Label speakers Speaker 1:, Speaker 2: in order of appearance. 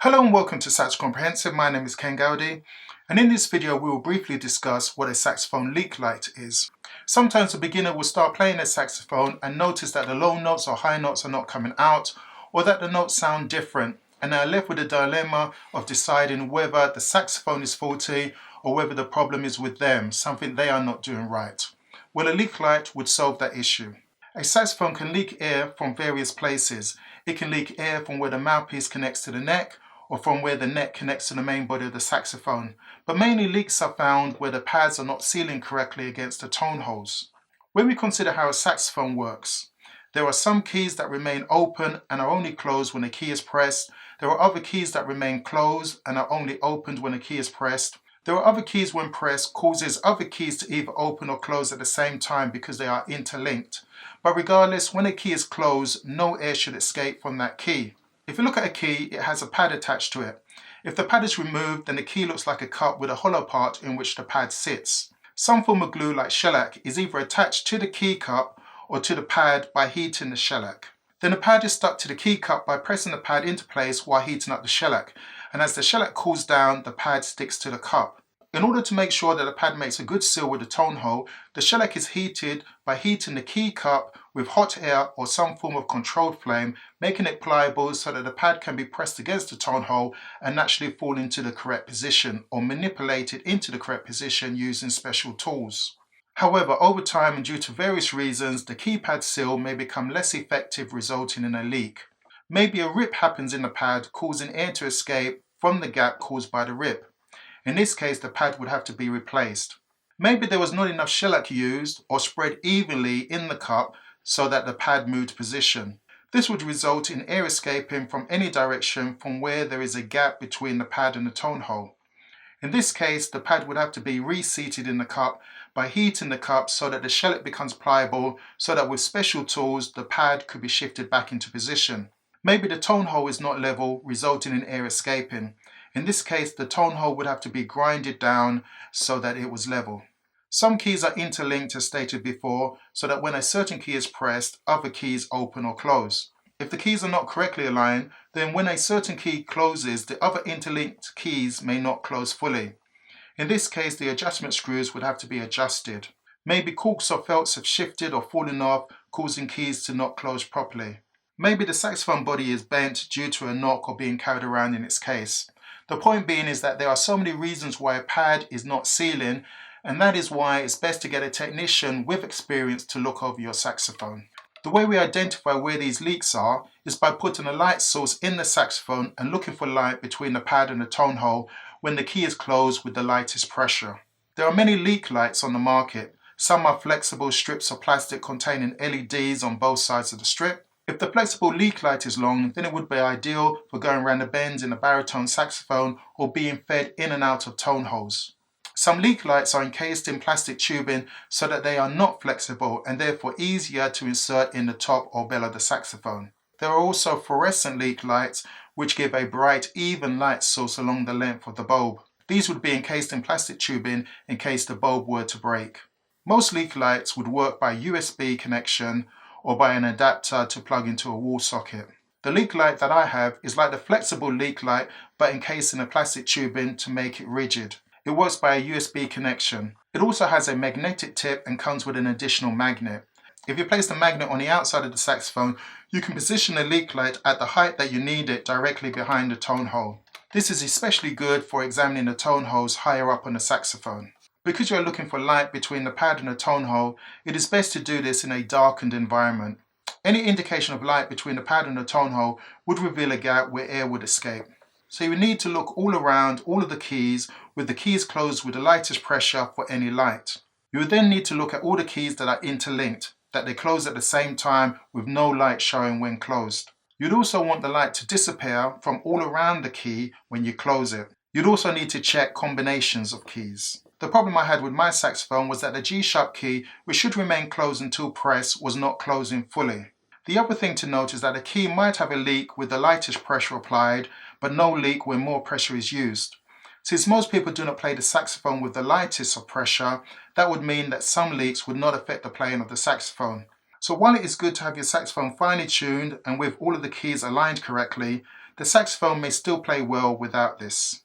Speaker 1: Hello and welcome to Sax Comprehensive. My name is Ken Gowdy, and in this video we will briefly discuss what a saxophone leak light is. Sometimes a beginner will start playing a saxophone and notice that the low notes or high notes are not coming out, or that the notes sound different, and they are left with a dilemma of deciding whether the saxophone is faulty or whether the problem is with them, something they are not doing right. Well, a leak light would solve that issue. A saxophone can leak air from various places. It can leak air from where the mouthpiece connects to the neck, or from where the neck connects to the main body of the saxophone, but mainly leaks are found where the pads are not sealing correctly against the tone holes. When we consider how a saxophone works, there are some keys that remain open and are only closed when a key is pressed. There are other keys that remain closed and are only opened when a key is pressed. There are other keys when pressed causes other keys to either open or close at the same time because they are interlinked. But regardless, when a key is closed, no air should escape from that key. If you look at a key, it has a pad attached to it. If the pad is removed, then the key looks like a cup with a hollow part in which the pad sits. Some form of glue like shellac is either attached to the key cup or to the pad by heating the shellac. Then the pad is stuck to the key cup by pressing the pad into place while heating up the shellac, and as the shellac cools down, the pad sticks to the cup. In order to make sure that the pad makes a good seal with the tone hole, the shellac is heated by heating the key cup with hot air or some form of controlled flame, making it pliable so that the pad can be pressed against the tone hole and naturally fall into the correct position or manipulated into the correct position using special tools. However, over time and due to various reasons, the keypad seal may become less effective, resulting in a leak. Maybe a rip happens in the pad, causing air to escape from the gap caused by the rip. In this case, the pad would have to be replaced. Maybe there was not enough shellac used or spread evenly in the cup so that the pad moved position. This would result in air escaping from any direction from where there is a gap between the pad and the tone hole. In this case, the pad would have to be reseated in the cup by heating the cup so that the shellac becomes pliable, so that with special tools the pad could be shifted back into position. Maybe the tone hole is not level, resulting in air escaping. In this case, the tone hole would have to be grinded down so that it was level. Some keys are interlinked as stated before, so that when a certain key is pressed, other keys open or close. If the keys are not correctly aligned, then when a certain key closes, the other interlinked keys may not close fully. In this case, the adjustment screws would have to be adjusted. Maybe corks or felts have shifted or fallen off, causing keys to not close properly. Maybe the saxophone body is bent due to a knock or being carried around in its case. The point being is that there are so many reasons why a pad is not sealing, and that is why it's best to get a technician with experience to look over your saxophone. The way we identify where these leaks are is by putting a light source in the saxophone and looking for light between the pad and the tone hole when the key is closed with the lightest pressure. There are many leak lights on the market. Some are flexible strips of plastic containing LEDs on both sides of the strip. If the flexible leak light is long, then it would be ideal for going around the bends in a baritone saxophone or being fed in and out of tone holes. Some leak lights are encased in plastic tubing so that they are not flexible and therefore easier to insert in the top or bell of the saxophone. There are also fluorescent leak lights which give a bright, even light source along the length of the bulb. These would be encased in plastic tubing in case the bulb were to break. Most leak lights would work by USB connection or by an adapter to plug into a wall socket. The leak light that I have is like the flexible leak light but encased in a plastic tubing to make it rigid. It works by a USB connection. It also has a magnetic tip and comes with an additional magnet. If you place the magnet on the outside of the saxophone, you can position the leak light at the height that you need it directly behind the tone hole. This is especially good for examining the tone holes higher up on the saxophone. Because you are looking for light between the pad and the tone hole, it is best to do this in a darkened environment. Any indication of light between the pad and the tone hole would reveal a gap where air would escape. So you would need to look all around all of the keys with the keys closed with the lightest pressure for any light. You would then need to look at all the keys that are interlinked, that they close at the same time with no light showing when closed. You'd also want the light to disappear from all around the key when you close it. You'd also need to check combinations of keys. The problem I had with my saxophone was that the G-sharp key, which should remain closed until pressed, was not closing fully. The other thing to note is that a key might have a leak with the lightest pressure applied, but no leak when more pressure is used. Since most people do not play the saxophone with the lightest of pressure, that would mean that some leaks would not affect the playing of the saxophone. So while it is good to have your saxophone finely tuned and with all of the keys aligned correctly, the saxophone may still play well without this.